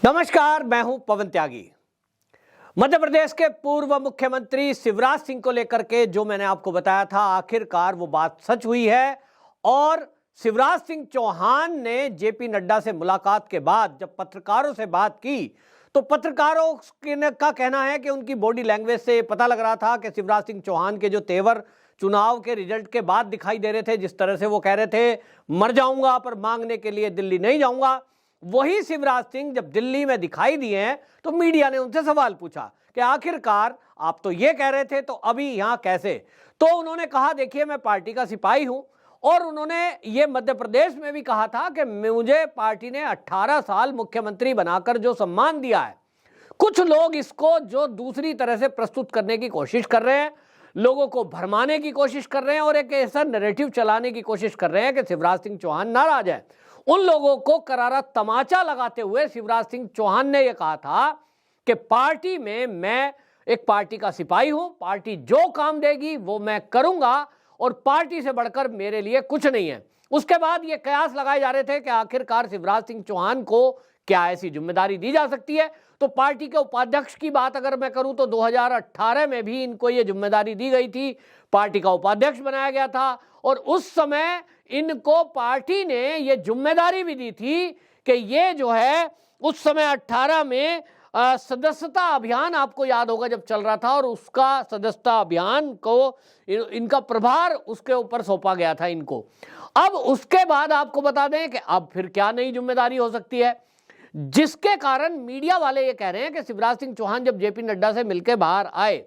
नमस्कार, मैं हूं पवन त्यागी। मध्य प्रदेश के पूर्व मुख्यमंत्री शिवराज सिंह को लेकर के जो मैंने आपको बताया था, आखिरकार वो बात सच हुई है। और शिवराज सिंह चौहान ने जेपी नड्डा से मुलाकात के बाद जब पत्रकारों से बात की तो पत्रकारों का कहना है कि उनकी बॉडी लैंग्वेज से पता लग रहा था कि शिवराज सिंह चौहान के जो तेवर चुनाव के रिजल्ट के बाद दिखाई दे रहे थे, जिस तरह से वो कह रहे थे मर जाऊंगा पर मांगने के लिए दिल्ली नहीं जाऊंगा, वही शिवराज सिंह जब दिल्ली में दिखाई दिए हैं तो मीडिया ने उनसे सवाल पूछा कि आखिरकार आप तो ये कह रहे थे तो अभी यहां कैसे। तो उन्होंने कहा, देखिए मैं पार्टी का सिपाही हूं। और उन्होंने ये मध्य प्रदेश में भी कहा था कि मुझे पार्टी ने 18 साल मुख्यमंत्री बनाकर जो सम्मान दिया है, कुछ लोग इसको जो दूसरी तरह से प्रस्तुत करने की कोशिश कर रहे हैं, लोगों को भरमाने की कोशिश कर रहे हैं और एक ऐसा नैरेटिव चलाने की कोशिश कर रहे हैं कि शिवराज सिंह चौहान नाराज है। उन लोगों को करारा तमाचा लगाते हुए शिवराज सिंह चौहान ने यह कहा था कि पार्टी में मैं एक पार्टी का सिपाही हूं, पार्टी जो काम देगी वो मैं करूंगा और पार्टी से बढ़कर मेरे लिए कुछ नहीं है। उसके बाद ये कयास लगाए जा रहे थे कि आखिरकार शिवराज सिंह चौहान को क्या ऐसी जिम्मेदारी दी जा सकती है। तो पार्टी के उपाध्यक्ष की बात अगर मैं करूं तो 2018 में भी इनको ये जिम्मेदारी दी गई थी, पार्टी का उपाध्यक्ष बनाया गया था और उस समय इनको पार्टी ने ये जिम्मेदारी भी दी थी कि ये जो है उस समय 18 में सदस्यता अभियान आपको याद होगा जब चल रहा था और उसका सदस्यता अभियान को इनका प्रभार उसके ऊपर सौंपा गया था इनको। अब उसके बाद आपको बता दें कि अब फिर क्या नई जिम्मेदारी हो सकती है, जिसके कारण मीडिया वाले ये कह रहे हैं कि शिवराज सिंह चौहान जब जेपी नड्डा से मिलकर बाहर आए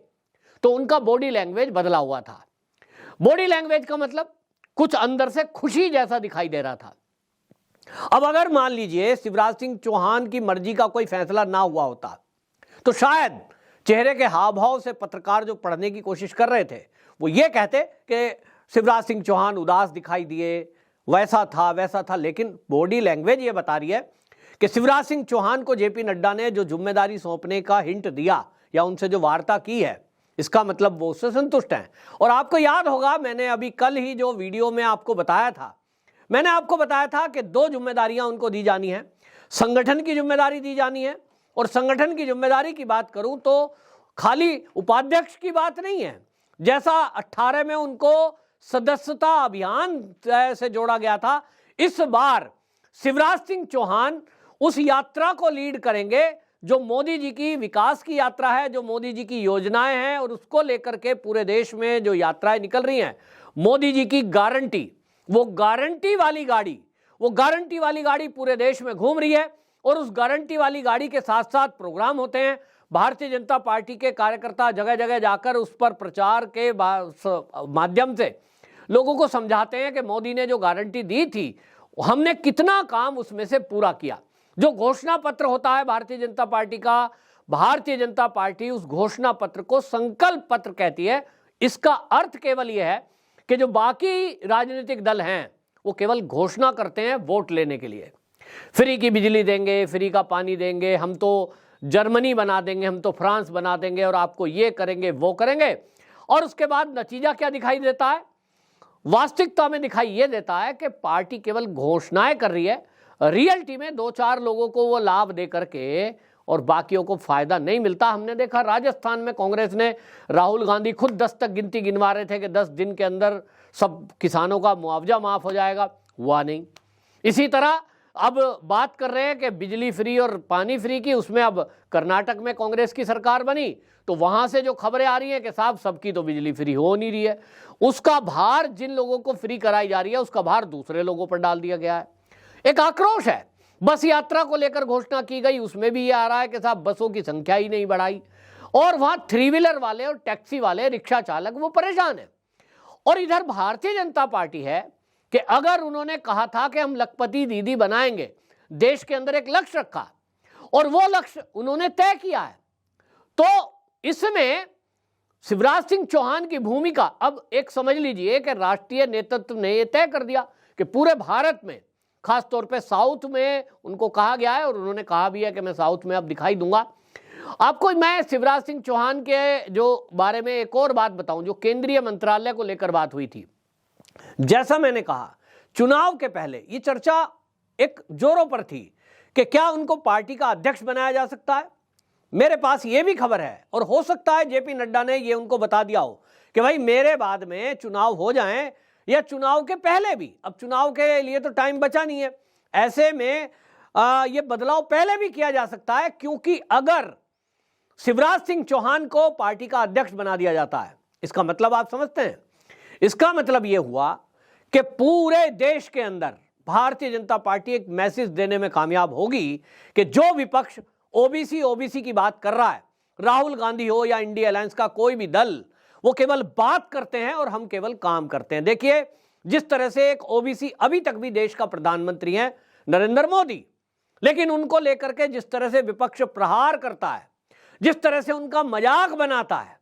तो उनका बॉडी लैंग्वेज बदला हुआ था। बॉडी लैंग्वेज का मतलब कुछ अंदर से खुशी जैसा दिखाई दे रहा था। अब अगर मान लीजिए शिवराज सिंह चौहान की मर्जी का कोई फैसला ना हुआ होता तो शायद चेहरे के हाव भाव से पत्रकार जो पढ़ने की कोशिश कर रहे थे वो ये कहते कि शिवराज सिंह चौहान उदास दिखाई दिए, वैसा था वैसा था। लेकिन बॉडी लैंग्वेज ये बता रही है कि शिवराज सिंह चौहान को जेपी नड्डा ने जो जिम्मेदारी सौंपने का हिंट दिया या उनसे जो वार्ता की है, इसका मतलब वो उससे संतुष्ट हैं। और आपको याद होगा मैंने अभी कल ही जो वीडियो में आपको बताया था, मैंने आपको बताया था कि दो जिम्मेदारियां उनको दी जानी है, संगठन की जिम्मेदारी दी जानी है। और संगठन की जिम्मेदारी की बात करूं तो खाली उपाध्यक्ष की बात नहीं है, जैसा 18 में उनको सदस्यता अभियान से जोड़ा गया था, इस बार शिवराज सिंह चौहान उस यात्रा को लीड करेंगे जो मोदी जी की विकास की यात्रा है, जो मोदी जी की योजनाएं हैं और उसको लेकर के पूरे देश में जो यात्राएं निकल रही हैं। मोदी जी की गारंटी, वो गारंटी वाली गाड़ी पूरे देश में घूम रही है और उस गारंटी वाली गाड़ी के साथ साथ प्रोग्राम होते हैं। भारतीय जनता पार्टी के कार्यकर्ता जगह जगह जाकर उस पर प्रचार के माध्यम से लोगों को समझाते हैं कि मोदी ने जो गारंटी दी थी हमने कितना काम उसमें से पूरा किया। जो घोषणा पत्र होता है भारतीय जनता पार्टी का, भारतीय जनता पार्टी उस घोषणा पत्र को संकल्प पत्र कहती है। इसका अर्थ केवल यह है कि जो बाकी राजनीतिक दल हैं वो केवल घोषणा करते हैं वोट लेने के लिए, फ्री की बिजली देंगे, फ्री का पानी देंगे, हम तो जर्मनी बना देंगे, हम तो फ्रांस बना देंगे और आपको ये करेंगे वो करेंगे। और उसके बाद नतीजा क्या दिखाई देता है, वास्तविकता में दिखाई ये देता है कि पार्टी केवल घोषणाएं कर रही है, रियलिटी में 2-4 लोगों को वो लाभ दे करके और बाकियों को फायदा नहीं मिलता। हमने देखा राजस्थान में कांग्रेस ने, राहुल गांधी खुद 10 तक गिनती गिनवा रहे थे कि 10 दिन के अंदर सब किसानों का मुआवजा माफ हो जाएगा, हुआ नहीं। इसी तरह अब बात कर रहे हैं कि बिजली फ्री और पानी फ्री की, उसमें अब कर्नाटक में कांग्रेस की सरकार बनी तो वहां से जो खबरें आ रही हैं कि साहब सबकी तो बिजली फ्री हो नहीं रही है, उसका भार जिन लोगों को फ्री कराई जा रही है उसका भार दूसरे लोगों पर डाल दिया गया है। एक आक्रोश है। बस यात्रा को लेकर घोषणा की गई, उसमें भी ये आ रहा है कि साहब बसों की संख्या ही नहीं बढ़ाई और वहां 3 व्हीलर वाले और टैक्सी वाले, रिक्शा चालक वो परेशान है। और इधर भारतीय जनता पार्टी है कि अगर उन्होंने कहा था कि हम लखपति दीदी बनाएंगे, देश के अंदर एक लक्ष्य रखा और वो लक्ष्य उन्होंने तय किया है, तो इसमें शिवराज सिंह चौहान की भूमिका अब एक समझ लीजिए कि राष्ट्रीय नेतृत्व ने यह तय कर दिया कि पूरे भारत में, खासतौर पे साउथ में उनको कहा गया है और उन्होंने कहा भी है कि मैं साउथ में अब दिखाई दूंगा आपको। मैं शिवराज सिंह चौहान के जो बारे में एक और बात बताऊं, जो केंद्रीय मंत्रालय को लेकर बात हुई थी, जैसा मैंने कहा चुनाव के पहले ये चर्चा एक जोरों पर थी कि क्या उनको पार्टी का अध्यक्ष बनाया जा सकता है। मेरे पास यह भी खबर है, और हो सकता है जेपी नड्डा ने यह उनको बता दिया हो कि भाई मेरे बाद में चुनाव हो जाएं या चुनाव के पहले भी, अब चुनाव के लिए तो टाइम बचा नहीं है, ऐसे में यह बदलाव पहले भी किया जा सकता है। क्योंकि अगर शिवराज सिंह चौहान को पार्टी का अध्यक्ष बना दिया जाता है, इसका मतलब आप समझते हैं, इसका मतलब यह हुआ कि पूरे देश के अंदर भारतीय जनता पार्टी एक मैसेज देने में कामयाब होगी कि जो विपक्ष ओबीसी की बात कर रहा है, राहुल गांधी हो या इंडिया अलायंस का कोई भी दल, वो केवल बात करते हैं और हम केवल काम करते हैं। देखिए, जिस तरह से एक ओबीसी अभी तक भी देश का प्रधानमंत्री है नरेंद्र मोदी, लेकिन उनको लेकर के जिस तरह से विपक्ष प्रहार करता है, जिस तरह से उनका मजाक बनाता है,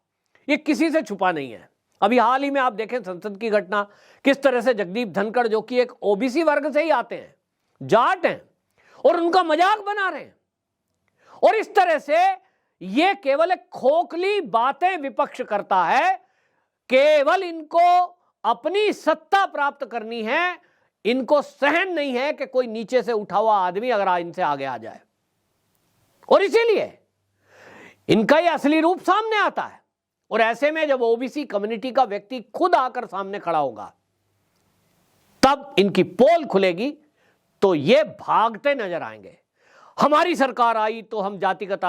ये किसी से छुपा नहीं है। अभी हाल ही में आप देखें संसद की घटना, किस तरह से जगदीप धनखड़, जो कि एक ओबीसी वर्ग से ही आते हैं, जाट हैं, और उनका मजाक बना रहे हैं। और इस तरह से यह केवल एक खोखली बातें विपक्ष करता है, केवल इनको अपनी सत्ता प्राप्त करनी है, इनको सहन नहीं है कि कोई नीचे से उठा हुआ आदमी अगर इनसे आगे आ जाए, और इसीलिए इनका यह असली रूप सामने आता है। और ऐसे में जब ओबीसी कम्युनिटी का व्यक्ति खुद आकर सामने खड़ा होगा, तब इनकी पोल खुलेगी, तो ये भागते नजर आएंगे। हमारी सरकार आई तो हम जातिगत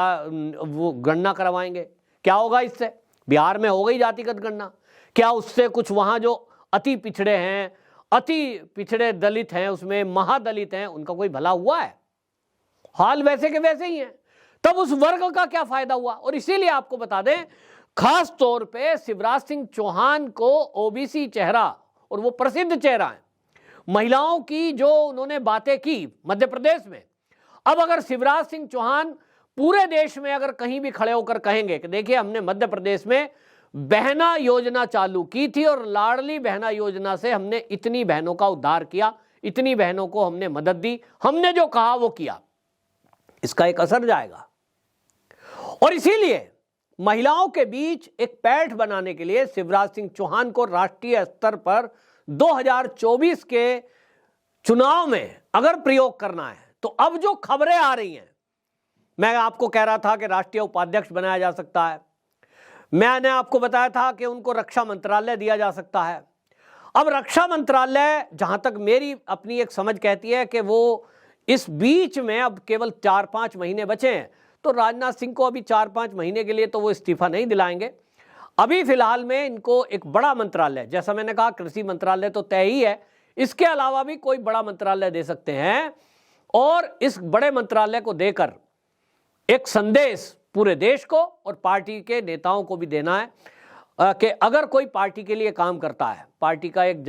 वो गणना करवाएंगे। क्या होगा इससे? बिहार में हो गई जातिगत गणना, क्या उससे कुछ वहां जो अति पिछड़े हैं, अति पिछड़े दलित हैं, उसमें महादलित हैं, उनका कोई भला हुआ है? हाल वैसे के वैसे ही है। तब उस वर्ग का क्या फायदा हुआ? और इसीलिए आपको बता दें, खास तौर पे शिवराज सिंह चौहान को ओबीसी चेहरा, और वो प्रसिद्ध चेहरा है, महिलाओं की जो उन्होंने बातें की मध्य प्रदेश में, अब अगर शिवराज सिंह चौहान पूरे देश में अगर कहीं भी खड़े होकर कहेंगे कि देखिए हमने मध्य प्रदेश में बहना योजना चालू की थी और लाडली बहना योजना से हमने इतनी बहनों का उद्धार किया, इतनी बहनों को हमने मदद दी, हमने जो कहा वो किया, इसका एक असर जाएगा। और इसीलिए महिलाओं के बीच एक पैठ बनाने के लिए शिवराज सिंह चौहान को राष्ट्रीय स्तर पर 2024 के चुनाव में अगर प्रयोग करना है, तो अब जो खबरें आ रही हैं, मैं आपको कह रहा था कि राष्ट्रीय उपाध्यक्ष बनाया जा सकता है, मैंने आपको बताया था कि उनको रक्षा मंत्रालय दिया जा सकता है। अब रक्षा मंत्रालय, जहां तक मेरी अपनी एक समझ कहती है कि वो इस बीच में अब केवल 4-5 महीने बचे हैं, तो राजनाथ सिंह को अभी 4-5 महीने के लिए तो वो इस्तीफा नहीं दिलाएंगे। अभी फिलहाल में इनको एक बड़ा मंत्रालय, जैसा मैंने कहा कृषि मंत्रालय तो तय ही है, इसके अलावा भी कोई बड़ा मंत्रालय दे सकते हैं, और इस बड़े मंत्रालय को देकर एक संदेश पूरे देश को और पार्टी के नेताओं को भी देना है कि अगर कोई पार्टी के लिए काम करता है, पार्टी का एक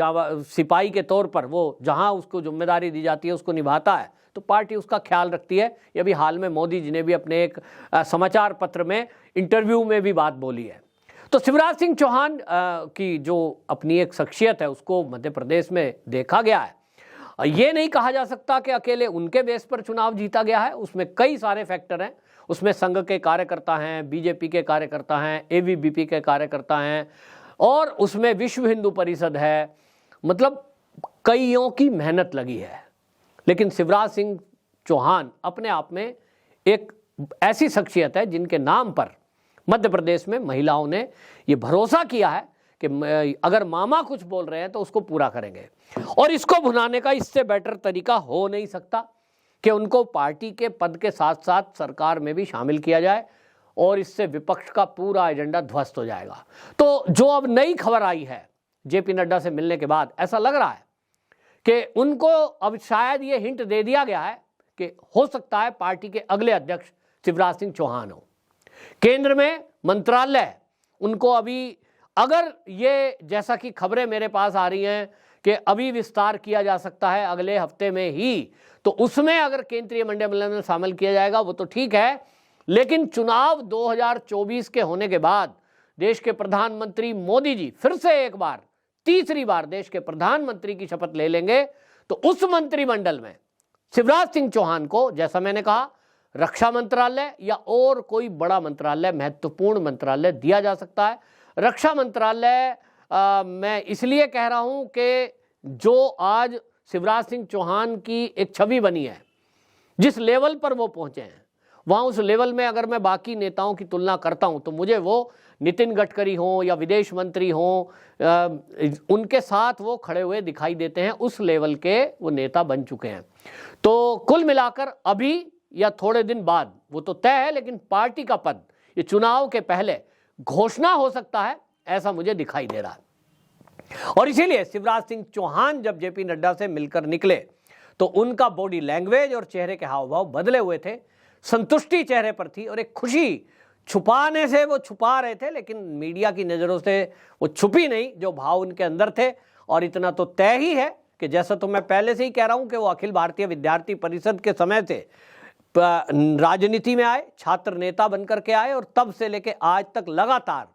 सिपाही के तौर पर वो जहां उसको जिम्मेदारी दी जाती है उसको निभाता है, तो पार्टी उसका ख्याल रखती है। ये अभी हाल में मोदी जी ने भी अपने एक समाचार पत्र में, इंटरव्यू में भी बात बोली है। तो शिवराज सिंह चौहान की जो अपनी एक शख्सियत है, उसको मध्य प्रदेश में देखा गया है। ये नहीं कहा जा सकता कि अकेले उनके बेस पर चुनाव जीता गया है, उसमें कई सारे फैक्टर हैं। उसमें संघ के कार्यकर्ता हैं, बीजेपी के कार्यकर्ता हैं, एबीवीपी के कार्यकर्ता हैं, और उसमें विश्व हिंदू परिषद है, मतलब कईयों की मेहनत लगी है। लेकिन शिवराज सिंह चौहान अपने आप में एक ऐसी शख्सियत है जिनके नाम पर मध्य प्रदेश में महिलाओं ने ये भरोसा किया है कि अगर मामा कुछ बोल रहे हैं तो उसको पूरा करेंगे। और इसको भुनाने का इससे बेटर तरीका हो नहीं सकता कि उनको पार्टी के पद के साथ साथ सरकार में भी शामिल किया जाए, और इससे विपक्ष का पूरा एजेंडा ध्वस्त हो जाएगा। तो जो अब नई खबर आई है जेपी नड्डा से मिलने के बाद, ऐसा लग रहा है कि उनको अब शायद ये हिंट दे दिया गया है कि हो सकता है पार्टी के अगले अध्यक्ष शिवराज सिंह चौहान हो। केंद्र में मंत्रालय उनको अभी, अगर ये जैसा कि खबरें मेरे पास आ रही हैं कि अभी विस्तार किया जा सकता है अगले हफ्ते में ही, तो उसमें अगर केंद्रीय मंत्रिमंडल में शामिल किया जाएगा वो तो ठीक है। लेकिन चुनाव 2024 के होने के बाद देश के प्रधानमंत्री मोदी जी फिर से एक बार, तीसरी बार देश के प्रधानमंत्री की शपथ ले लेंगे, तो उस मंत्रिमंडल में शिवराज सिंह चौहान को, जैसा मैंने कहा, रक्षा मंत्रालय या और कोई बड़ा मंत्रालय, महत्वपूर्ण मंत्रालय दिया जा सकता है। रक्षा मंत्रालय मैं इसलिए कह रहा हूं कि जो आज शिवराज सिंह चौहान की एक छवि बनी है जिस लेवल पर वो पहुंचे हैं, वहां उस लेवल में अगर मैं बाकी नेताओं की तुलना करता हूं तो मुझे वो नितिन गडकरी हो या विदेश मंत्री हो, उनके साथ वो खड़े हुए दिखाई देते हैं। उस लेवल के वो नेता बन चुके हैं। तो कुल मिलाकर अभी या थोड़े दिन बाद, वो तो तय है, लेकिन पार्टी का पद ये चुनाव के पहले घोषणा हो सकता है, ऐसा मुझे दिखाई दे रहा है। और इसीलिए शिवराज सिंह चौहान जब जेपी नड्डा से मिलकर निकले तो उनका बॉडी लैंग्वेज और चेहरे के हाव भाव बदले हुए थे। संतुष्टि चेहरे पर थी और एक खुशी, छुपाने से वो छुपा रहे थे लेकिन मीडिया की नज़रों से वो छुपी नहीं, जो भाव उनके अंदर थे। और इतना तो तय ही है कि जैसा तो मैं पहले से ही कह रहा हूं कि वो अखिल भारतीय विद्यार्थी परिषद के समय से राजनीति में आए, छात्र नेता बनकर के आए, और तब से लेके आज तक लगातार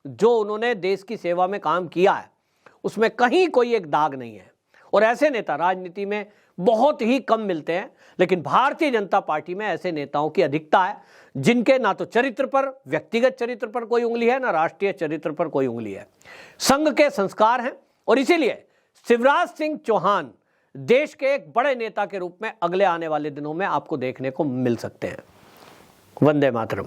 जो उन्होंने देश की सेवा में काम किया है उसमें कहीं कोई एक दाग नहीं है। और ऐसे नेता राजनीति में बहुत ही कम मिलते हैं, लेकिन भारतीय जनता पार्टी में ऐसे नेताओं की अधिकता है जिनके ना तो चरित्र पर, व्यक्तिगत चरित्र पर कोई उंगली है, ना राष्ट्रीय चरित्र पर कोई उंगली है। संघ के संस्कार हैं और इसीलिए शिवराज सिंह चौहान देश के एक बड़े नेता के रूप में अगले आने वाले दिनों में आपको देखने को मिल सकते हैं। वंदे मातरम।